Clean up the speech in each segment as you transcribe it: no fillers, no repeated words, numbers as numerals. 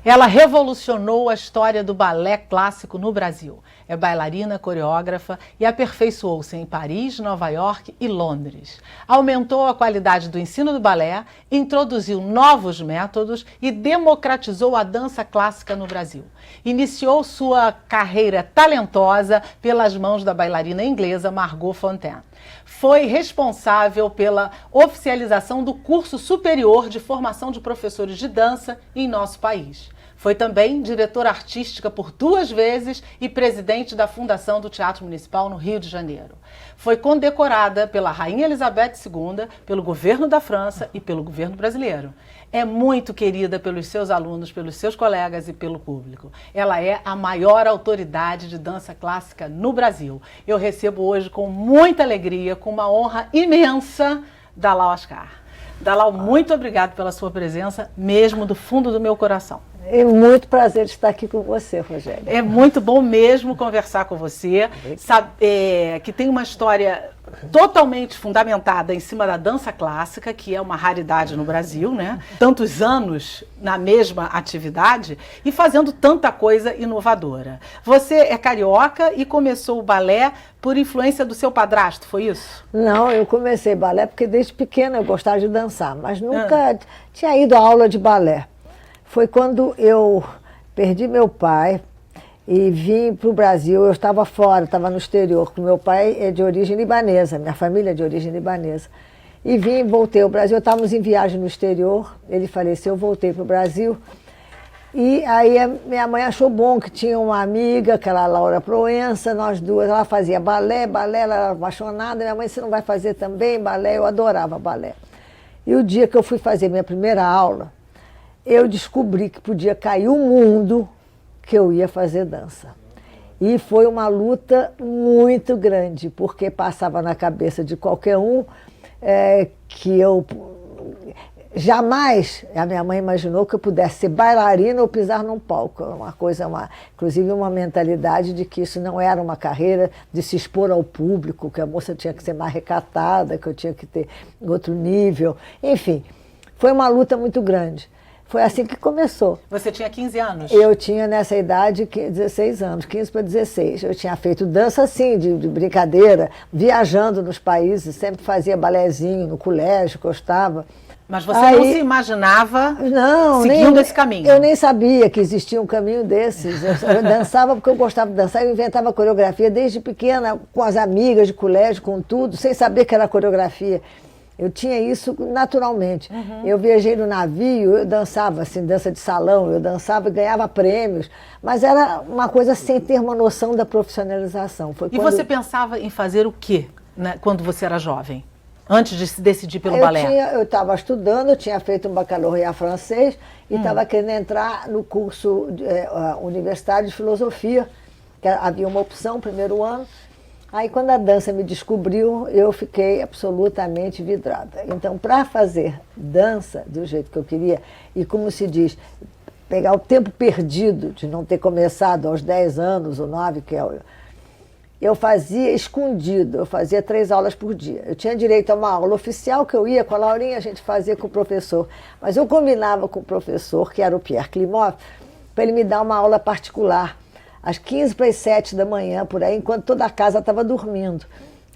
Ela revolucionou a história do balé clássico no Brasil. É bailarina, coreógrafa e aperfeiçoou-se em Paris, Nova York e Londres. Aumentou a qualidade do ensino do balé, introduziu novos métodos e democratizou a dança clássica no Brasil. Iniciou sua carreira talentosa pelas mãos da bailarina inglesa Margot Fonteyn. Foi responsável pela oficialização do curso superior de formação de professores de dança em nosso país. Foi também diretora artística por 2 vezes e presidente da Fundação do Teatro Municipal no Rio de Janeiro. Foi condecorada pela Rainha Elizabeth II, pelo governo da França e pelo governo brasileiro. É muito querida pelos seus alunos, pelos seus colegas e pelo público. Ela é a maior autoridade de dança clássica no Brasil. Eu recebo hoje com muita alegria, com uma honra imensa, Dalal Ascar. Dalal, muito obrigado pela sua presença, mesmo do fundo do meu coração. É muito prazer estar aqui com você, Rogério. É muito bom mesmo conversar com você, que tem uma história totalmente fundamentada em cima da dança clássica, que é uma raridade no Brasil, né? Tantos anos na mesma atividade e fazendo tanta coisa inovadora. Você é carioca e começou o balé por influência do seu padrasto, foi isso? Não, eu comecei balé porque desde pequena eu gostava de dançar, mas nunca tinha ido à aula de balé. Foi quando eu perdi meu pai e vim para o Brasil. Eu estava fora, estava no exterior, porque meu pai é de origem libanesa, minha família é de origem libanesa. E vim, voltei ao Brasil, estávamos em viagem no exterior, ele faleceu, eu voltei para o Brasil. E aí a minha mãe achou bom que tinha uma amiga, aquela Laura Proença, nós duas, ela fazia balé, ela era apaixonada. Minha mãe, você não vai fazer também balé? Eu adorava balé. E o dia que eu fui fazer minha primeira aula, eu descobri que podia cair o mundo que eu ia fazer dança. E foi uma luta muito grande, porque passava na cabeça de qualquer um que eu... Jamais a minha mãe imaginou que eu pudesse ser bailarina ou pisar num palco. Uma coisa, inclusive uma mentalidade de que isso não era uma carreira de se expor ao público, que a moça tinha que ser mais recatada, que eu tinha que ter outro nível. Enfim, foi uma luta muito grande. Foi assim que começou. Você tinha 15 anos? Eu tinha nessa idade 16 anos, 15 para 16. Eu tinha feito dança assim, de brincadeira, viajando nos países, sempre fazia balézinho no colégio, gostava. Mas você não se imaginava seguindo esse caminho? Eu nem sabia que existia um caminho desses. Eu dançava porque eu gostava de dançar, eu inventava coreografia desde pequena, com as amigas de colégio, com tudo, sem saber que era coreografia. Eu tinha isso naturalmente. Eu viajei no navio, eu dançava assim, dança de salão, eu dançava e ganhava prêmios, mas era uma coisa sem ter uma noção da profissionalização. E você pensava em fazer o quê, né, quando você era jovem? Antes de se decidir pelo balé? Eu estava estudando, eu tinha feito um baccalauréat francês e estava querendo entrar no curso universitário de filosofia, que havia uma opção, primeiro ano. Aí, quando a dança me descobriu, eu fiquei absolutamente vidrada. Então, para fazer dança do jeito que eu queria, e como se diz, pegar o tempo perdido de não ter começado aos 10 anos ou 9, que é eu fazia escondido, eu fazia 3 aulas por dia. Eu tinha direito a uma aula oficial que eu ia com a Laurinha, a gente fazia com o professor. Mas eu combinava com o professor, que era o Pierre Klimov, para ele me dar uma aula particular, às 15 para as 7 da manhã, por aí, enquanto toda a casa estava dormindo.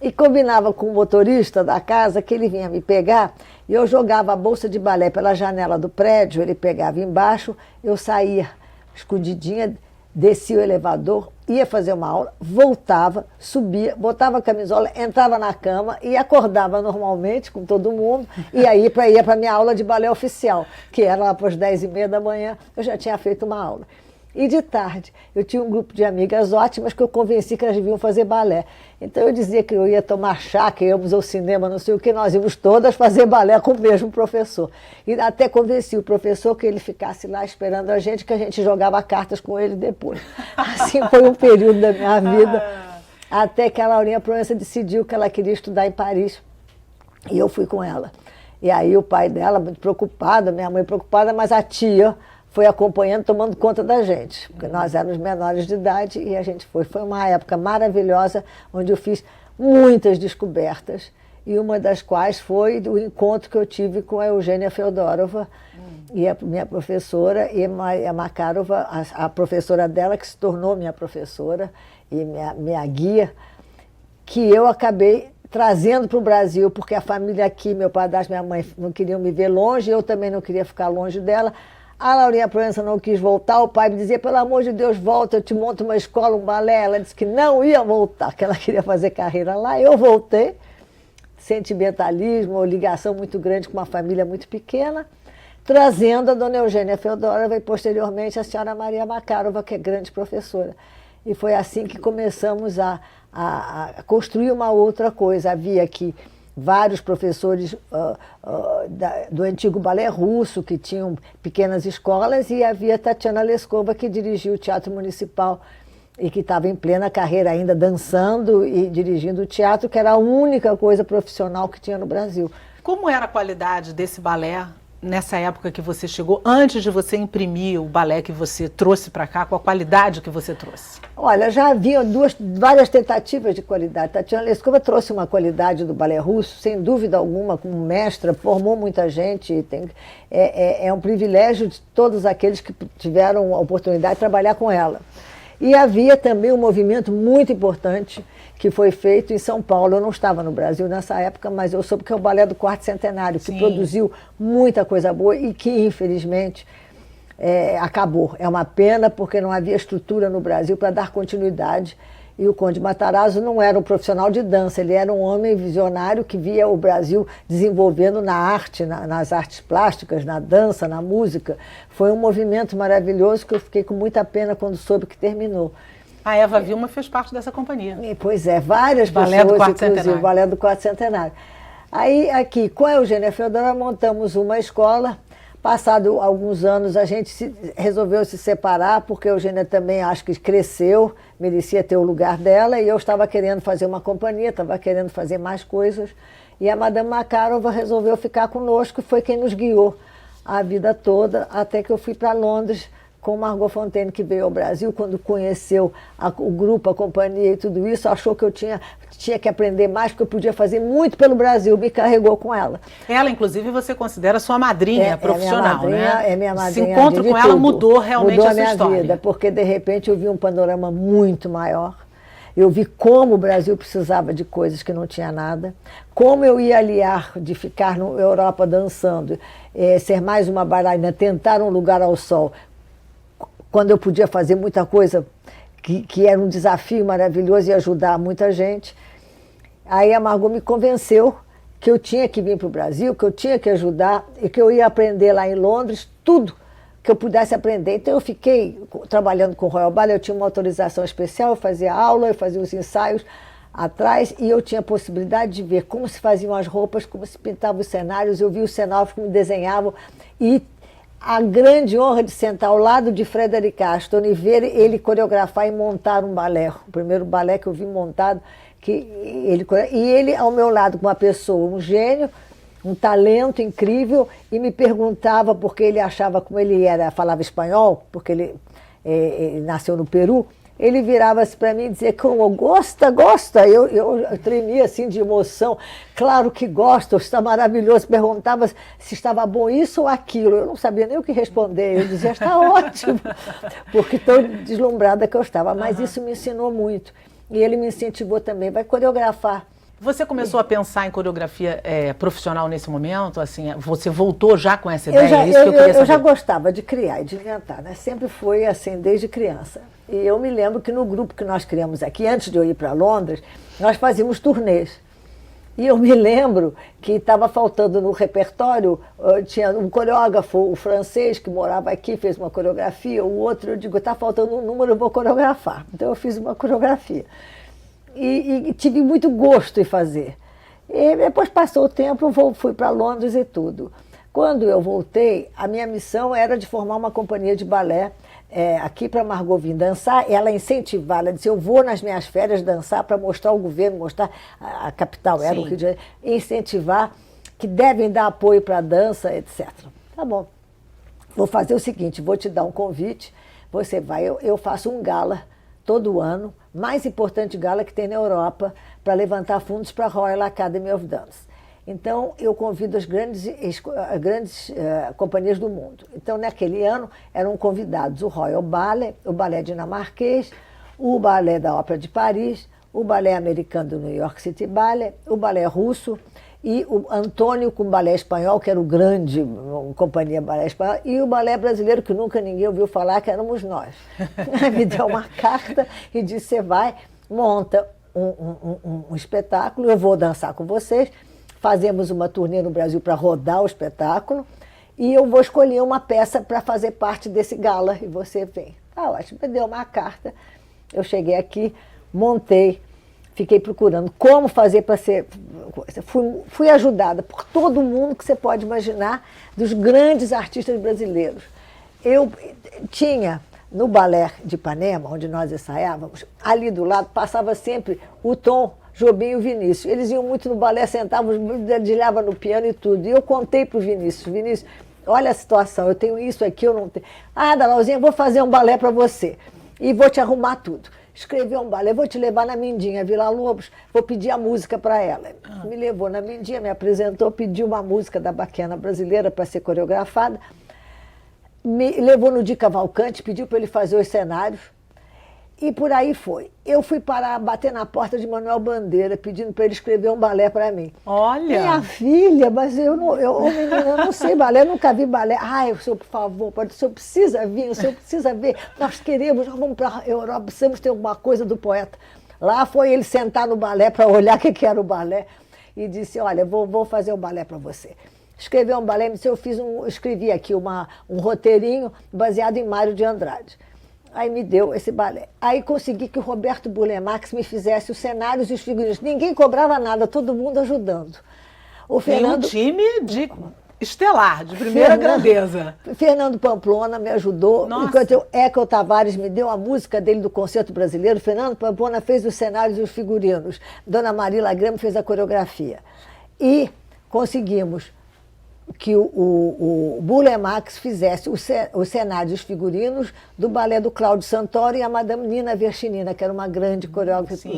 E combinava com o motorista da casa que ele vinha me pegar e eu jogava a bolsa de balé pela janela do prédio, ele pegava embaixo, eu saía escondidinha, descia o elevador, ia fazer uma aula, voltava, subia, botava a camisola, entrava na cama e acordava normalmente com todo mundo e aí ia para a minha aula de balé oficial, que era lá para as 10h30 da manhã, eu já tinha feito uma aula. E de tarde, eu tinha um grupo de amigas ótimas que eu convenci que elas deviam fazer balé. Então eu dizia que eu ia tomar chá, que íamos ao cinema, não sei o que, nós íamos todas fazer balé com o mesmo professor. E até convenci o professor que ele ficasse lá esperando a gente, que a gente jogava cartas com ele depois. Assim foi um período da minha vida, até que a Laurinha Proença decidiu que ela queria estudar em Paris. E eu fui com ela. E aí o pai dela, muito preocupado, minha mãe preocupada, mas a tia foi acompanhando, tomando conta da gente, porque nós éramos menores de idade e a gente foi. Foi uma época maravilhosa, onde eu fiz muitas descobertas e uma das quais foi o encontro que eu tive com a Eugênia Feodorova, e a minha professora, e a Makarova, a professora dela, que se tornou minha professora e minha guia, que eu acabei trazendo para o Brasil, porque a família aqui, meu padrasto e minha mãe, não queriam me ver longe, eu também não queria ficar longe dela. A Laurinha Proença não quis voltar, o pai me dizia, pelo amor de Deus, volta, eu te monto uma escola, um balé. Ela disse que não ia voltar, que ela queria fazer carreira lá. Eu voltei, sentimentalismo, ligação muito grande com uma família muito pequena, trazendo a dona Eugênia Feodorova e, posteriormente, a senhora Maria Makarova, que é grande professora. E foi assim que começamos a construir uma outra coisa. Havia aqui vários professores do antigo balé russo, que tinham pequenas escolas, e havia Tatiana Leskova, que dirigiu o Teatro Municipal e que estava em plena carreira ainda, dançando e dirigindo o teatro, que era a única coisa profissional que tinha no Brasil. Como era a qualidade desse balé nessa época que você chegou, antes de você imprimir o balé que você trouxe para cá, com a qualidade que você trouxe? Olha, já havia várias tentativas de qualidade. Tatiana Leskova trouxe uma qualidade do balé russo, sem dúvida alguma, como mestra, formou muita gente. É um privilégio de todos aqueles que tiveram a oportunidade de trabalhar com ela. E havia também um movimento muito importante que foi feito em São Paulo. Eu não estava no Brasil nessa época, mas eu soube que é o Balé do Quarto Centenário, que produziu muita coisa boa e que, infelizmente, acabou. É uma pena, porque não havia estrutura no Brasil para dar continuidade. E o Conde Matarazzo não era um profissional de dança, ele era um homem visionário que via o Brasil desenvolvendo na arte, nas artes plásticas, na dança, na música. Foi um movimento maravilhoso que eu fiquei com muita pena quando soube que terminou. A Eva Vilma fez parte dessa companhia. Pois é, várias pessoas, inclusive o Balé do Quarto Centenário. Aí, aqui, com a Eugênia Feodorova, montamos uma escola. Passado alguns anos, a gente resolveu se separar, porque a Eugênia também acho que cresceu, merecia ter o lugar dela, e eu estava querendo fazer uma companhia, estava querendo fazer mais coisas. E a Madame Makarova resolveu ficar conosco, e foi quem nos guiou a vida toda, até que eu fui para Londres com Margot Fonteyn, que veio ao Brasil. Quando conheceu o grupo, a companhia e tudo isso, achou que eu tinha que aprender mais, porque eu podia fazer muito pelo Brasil, me carregou com ela. Ela, inclusive, você considera sua madrinha profissional, né? É minha madrinha. Esse encontro com ela mudou realmente a sua história. Mudou a minha vida, porque de repente eu vi um panorama muito maior. Eu vi como o Brasil precisava de coisas que não tinha nada, como eu ia aliar de ficar na Europa dançando, ser mais uma bailarina, tentar um lugar ao sol, quando eu podia fazer muita coisa que era um desafio maravilhoso e ajudar muita gente. Aí a Margot me convenceu que eu tinha que vir para o Brasil, que eu tinha que ajudar e que eu ia aprender lá em Londres tudo que eu pudesse aprender. Então eu fiquei trabalhando com o Royal Ballet, eu tinha uma autorização especial, eu fazia aula, eu fazia os ensaios atrás, e eu tinha a possibilidade de ver como se faziam as roupas, como se pintavam os cenários, eu via os cenógrafos como desenhavam, e a grande honra de sentar ao lado de Frederic Aston e ver ele coreografar e montar um balé, o primeiro balé que eu vi montado, e ele ao meu lado com uma pessoa, um gênio, um talento incrível, e me perguntava, porque ele achava, como ele falava espanhol, porque ele nasceu no Peru, ele virava-se para mim e dizia, gosta? Eu tremia assim de emoção. Claro que gosto, está maravilhoso. Perguntava se estava bom isso ou aquilo. Eu não sabia nem o que responder. Eu dizia, está ótimo, porque tão deslumbrada que eu estava. Mas isso me ensinou muito. E ele me incentivou também, vai coreografar. Você começou a pensar em coreografia profissional nesse momento? Assim, você voltou já com essa ideia? Eu já gostava de criar e de inventar, né? Sempre foi assim, desde criança. E eu me lembro que no grupo que nós criamos aqui, antes de eu ir para Londres, nós fazíamos turnês. E eu me lembro que estava faltando no repertório, tinha um coreógrafo, o francês, que morava aqui, fez uma coreografia, o outro, eu digo, está faltando um número, eu vou coreografar. Então eu fiz uma coreografia. E tive muito gosto em fazer. E depois passou o tempo, fui para Londres e tudo. Quando eu voltei, a minha missão era de formar uma companhia de balé aqui para Margot vir dançar. Ela incentivava, ela disse, eu vou nas minhas férias dançar para mostrar ao governo, mostrar a capital, era o Rio de Janeiro, incentivar que devem dar apoio para a dança, etc. Tá bom, vou fazer o seguinte, vou te dar um convite, você vai, eu faço um gala todo ano, mais importante gala que tem na Europa, para levantar fundos para a Royal Academy of Dance. Então, eu convido as grandes companhias do mundo. Então, naquele ano, eram convidados o Royal Ballet, o Ballet dinamarquês, o Ballet da Ópera de Paris, o Ballet americano do New York City Ballet, o Ballet russo, e o Antônio com o Balé Espanhol, que era o grande companhia Balé Espanhol, e o Balé Brasileiro, que nunca ninguém ouviu falar, que éramos nós. Me deu uma carta e disse, você vai, monta um espetáculo, eu vou dançar com vocês, fazemos uma turnê no Brasil para rodar o espetáculo, e eu vou escolher uma peça para fazer parte desse gala, e você vem. Tá ótimo, me deu uma carta, eu cheguei aqui, montei, fiquei procurando como fazer para ser... Fui ajudada por todo mundo que você pode imaginar, dos grandes artistas brasileiros. Eu tinha, no Balé de Ipanema, onde nós ensaiávamos, ali do lado passava sempre o Tom, Jobim e o Vinícius. Eles iam muito no balé, sentavam, dedilhavam no piano e tudo. E eu contei para o Vinícius, olha a situação, eu tenho isso aqui, eu não tenho... Ah, Dalauzinha, vou fazer um balé para você e vou te arrumar tudo. Escrevi um balé, vou te levar na Mindinha, Vila Lobos, vou pedir a música para ela. Me levou na Mindinha, me apresentou, pediu uma música da Baquiana Brasileira para ser coreografada. Me levou no Di Cavalcante, pediu para ele fazer os cenários. E por aí foi. Eu fui bater na porta de Manuel Bandeira, pedindo para ele escrever um balé para mim. Olha! Minha filha, mas menina, eu não sei balé, eu nunca vi balé. Ai, o senhor, por favor, o senhor precisa vir, o senhor precisa ver. Nós vamos para a Europa, precisamos ter alguma coisa do poeta. Lá foi ele sentar no balé para olhar o que era o balé e disse, olha, vou fazer um balé para você. Escreveu um balé, escrevi aqui um roteirinho baseado em Mário de Andrade. Aí me deu esse balé. Aí consegui que o Roberto Bulemax me fizesse os cenários e os figurinos. Ninguém cobrava nada, todo mundo ajudando. O Fernando... um time de estelar, de primeira grandeza. Fernando Pamplona me ajudou. Enquanto Eco Tavares me deu a música dele do Concerto Brasileiro, Fernando Pamplona fez os cenários e os figurinos. Dona Marila Grama fez a coreografia. E conseguimos que o Bulemax fizesse os cenários e os figurinos do balé do Cláudio Santoro e a Madame Nina Verchinina, que era uma grande coreógrafa,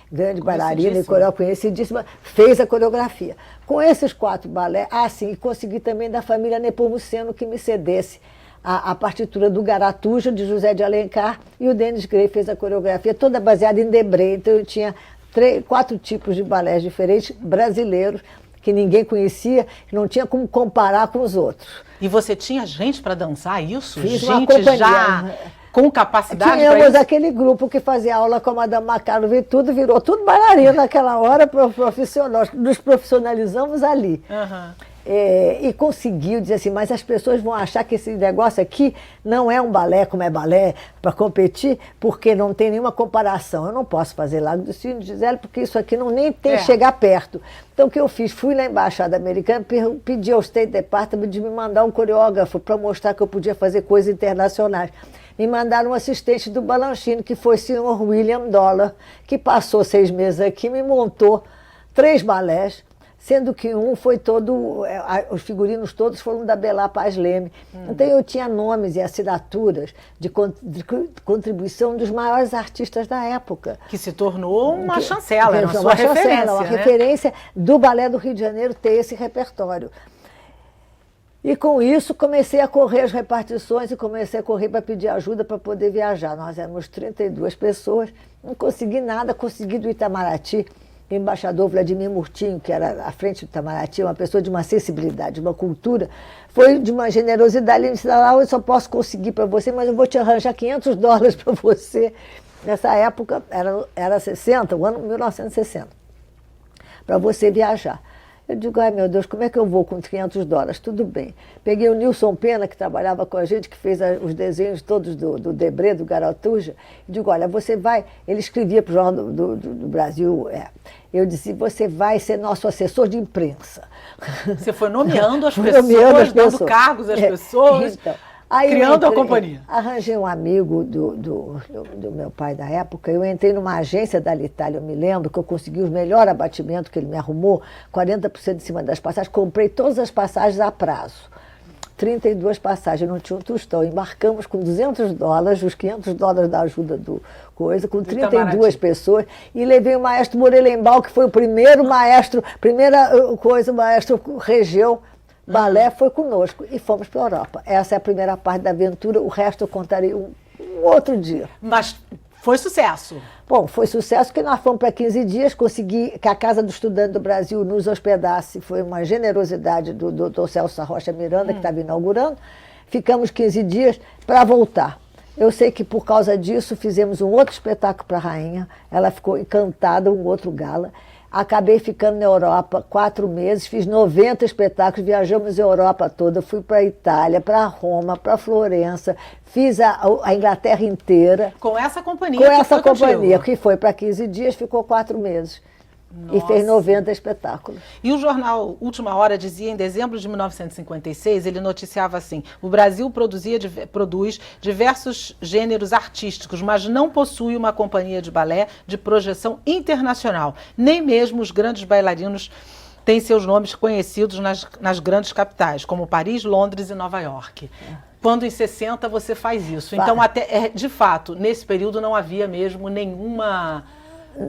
grande bailarina e coreógrafa conhecidíssima, fez a coreografia. Com esses 4 balés, sim, consegui também da família Nepomuceno que me cedesse a partitura do Garatuja, de José de Alencar, e o Denis Grey fez a coreografia, toda baseada em Debré. Então eu tinha 4 tipos de balés diferentes, brasileiros, que ninguém conhecia, que não tinha como comparar com os outros. E você tinha gente para dançar isso? Fiz gente já com capacidade para isso? Tínhamos aquele grupo que fazia aula com a Madame Macaro, virou tudo bailarino naquela hora, profissional. Nos profissionalizamos ali. E conseguiu dizer assim, mas as pessoas vão achar que esse negócio aqui não é um balé como é balé para competir, porque não tem nenhuma comparação. Eu não posso fazer Lago do Cisne, Gisele, porque isso aqui nem tem que chegar perto. Então o que eu fiz? Fui na Embaixada Americana, pedi ao State Department de me mandar um coreógrafo para mostrar que eu podia fazer coisas internacionais. Me mandaram um assistente do Balanchine, que foi o senhor William Dollar, que passou 6 meses aqui, me montou 3 balés, sendo que um foi os figurinos todos foram da Belá Paz Leme. Então eu tinha nomes e assinaturas de contribuição dos maiores artistas da época. Que se tornou uma chancela, era uma referência. Uma referência do Balé do Rio de Janeiro ter esse repertório. E com isso comecei a correr as repartições e comecei a correr para pedir ajuda para poder viajar. Nós éramos 32 pessoas, não consegui nada, consegui do Itamaraty. O embaixador Vladimir Murtinho, que era à frente do Itamaraty, uma pessoa de uma sensibilidade, de uma cultura, foi de uma generosidade. Ele disse, eu só posso conseguir para você, mas eu vou te arranjar $500 para você. Nessa época, era 60, o ano 1960, para você viajar. Eu digo, ai meu Deus, como é que eu vou com $500? Tudo bem. Peguei o Nilson Pena, que trabalhava com a gente, que fez os desenhos todos do Debré, do Garatuja. Digo, olha, você vai... Ele escrevia para o Jornal do Brasil. Eu disse, você vai ser nosso assessor de imprensa. Você foi nomeando as pessoas, dando cargos às pessoas, então, criando a companhia. Arranjei um amigo do meu pai da época. Eu entrei numa agência da Alitalia, eu me lembro, que eu consegui o melhor abatimento que ele me arrumou, 40% em cima das passagens. Comprei todas as passagens a prazo. 32 passagens, não tinha um tostão. Embarcamos com $200, os $500 da ajuda do coisa, com 32 pessoas, e levei o maestro Morelenbaum, que foi o primeiro maestro, o maestro regeu balé, foi conosco, e fomos para a Europa. Essa é a primeira parte da aventura, o resto eu contarei um outro dia. Mas foi sucesso. Bom, foi sucesso porque nós fomos para 15 dias, consegui que a Casa do Estudante do Brasil nos hospedasse, foi uma generosidade do Dr. Celso Rocha Miranda, que estava inaugurando. Ficamos 15 dias para voltar. Eu sei que por causa disso fizemos um outro espetáculo para a rainha, ela ficou encantada, um outro gala. Acabei ficando na Europa 4 meses, fiz 90 espetáculos, viajamos a Europa toda, fui para a Itália, para Roma, para Florença, fiz a Inglaterra inteira. Com essa companhia? Com essa companhia, que foi para 15 dias, ficou 4 meses. Nossa. E fez 90 espetáculos. E o jornal Última Hora dizia, em dezembro de 1956, ele noticiava assim: o Brasil produz diversos gêneros artísticos, mas não possui uma companhia de balé de projeção internacional. Nem mesmo os grandes bailarinos têm seus nomes conhecidos nas grandes capitais, como Paris, Londres e Nova York. Quando em 60 você faz isso. Então, de fato, nesse período não havia mesmo nenhuma...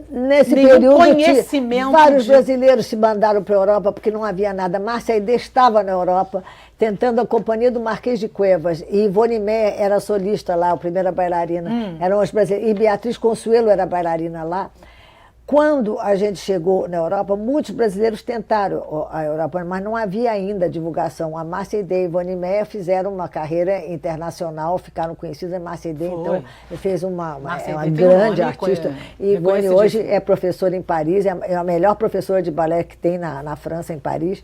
Nesse período, conhecimento vários brasileiros se mandaram para a Europa porque não havia nada. Márcia Aidê estava na Europa, tentando a companhia do Marquês de Cuevas. E Ivone Mé era solista lá, a primeira bailarina. Eram as brasileiras. E Beatriz Consuelo era bailarina lá. Quando a gente chegou na Europa, muitos brasileiros tentaram a Europa, mas não havia ainda divulgação. A Márcia Aidê e Ivone Mé fizeram uma carreira internacional, ficaram conhecidas. A Márcia Aidê, então, fez uma grande artista. E Ivone hoje é professora em Paris, é a melhor professora de balé que tem na França, em Paris,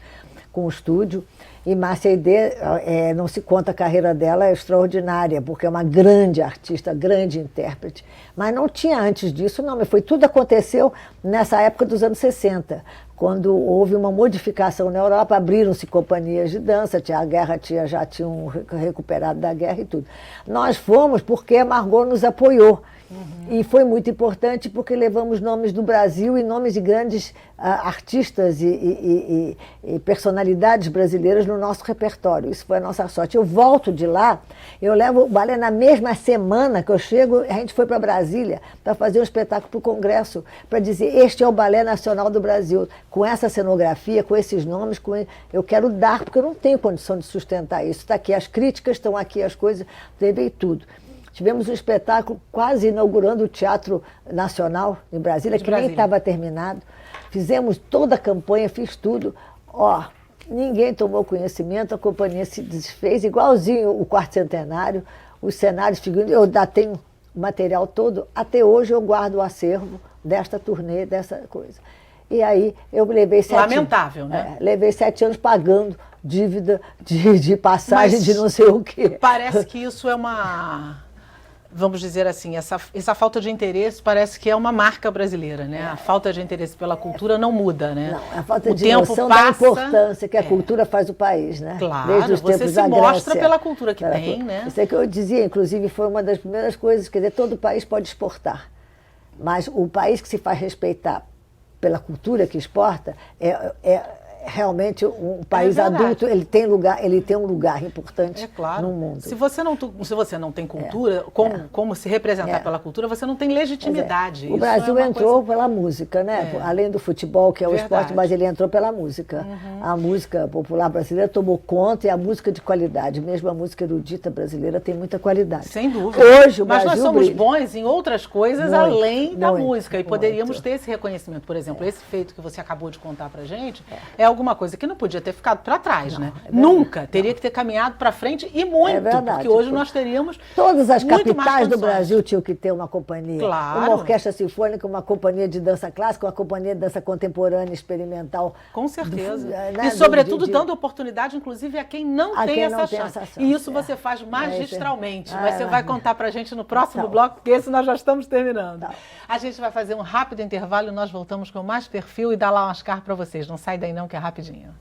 com o estúdio. E Márcia Aidê, não se conta a carreira dela, é extraordinária, porque é uma grande artista, grande intérprete. Mas não tinha antes disso, não. Tudo aconteceu nessa época dos anos 60, quando houve uma modificação na Europa, abriram-se companhias de dança, a guerra já tinham recuperado da guerra e tudo. Nós fomos porque a Margot nos apoiou. E foi muito importante porque levamos nomes do Brasil e nomes de grandes artistas e personalidades brasileiras no nosso repertório. Isso foi a nossa sorte. Eu volto de lá, eu levo o balé na mesma semana que eu chego, a gente foi para Brasília para fazer um espetáculo para o Congresso, para dizer, este é o Balé Nacional do Brasil, com essa cenografia, com esses nomes, eu quero dar, porque eu não tenho condição de sustentar isso. Está aqui as críticas, estão aqui as coisas, levei tudo. Tivemos um espetáculo quase inaugurando o Teatro Nacional em Brasília, que nem estava terminado. Fizemos toda a campanha, fiz tudo. Ninguém tomou conhecimento, a companhia se desfez, igualzinho o Quarto Centenário, os cenários, figurinhas. Eu ainda tenho o material todo. Até hoje eu guardo o acervo desta turnê, dessa coisa. E aí eu levei 7 anos. Lamentável, né? Levei 7 anos pagando dívida de passagem, de não sei o quê. Parece que isso é uma... Vamos dizer assim, essa falta de interesse parece que é uma marca brasileira, né? A falta de interesse pela cultura não muda, né? Não, a falta de noção da importância que a cultura faz o país, né? Claro, desde os tempos você se mostra pela cultura que tem, né? Isso é que eu dizia, inclusive, foi uma das primeiras coisas, quer dizer, todo país pode exportar, mas o país que se faz respeitar pela cultura que exporta realmente um país adulto, ele tem um lugar importante no mundo. Se você não tem cultura, como se representar pela cultura, você não tem legitimidade. O Brasil entrou pela música, né? Além do futebol, que é o esporte, mas ele entrou pela música. A música popular brasileira tomou conta, e a música de qualidade, mesmo a música erudita brasileira tem muita qualidade. Sem dúvida. Hoje o mas Brasil nós somos bons em outras coisas além da música, e poderíamos muito ter esse reconhecimento. Por exemplo, esse feito que você acabou de contar pra gente é alguma coisa que não podia ter ficado para trás, né? Nunca. Teria que ter caminhado para frente e muito, porque hoje nós teríamos todas as capitais do Brasil tinham que ter uma companhia. Claro. Uma orquestra sinfônica, uma companhia de dança clássica, uma companhia de dança contemporânea, experimental. Com certeza. E, sobretudo, dando oportunidade, inclusive, a quem não tem essa chance. E isso você faz magistralmente. Mas você vai contar para a gente no próximo bloco, porque esse nós já estamos terminando. A gente vai fazer um rápido intervalo e nós voltamos com mais Perfil e dar lá um Oscar para vocês. Não sai daí não, que é rapidinho.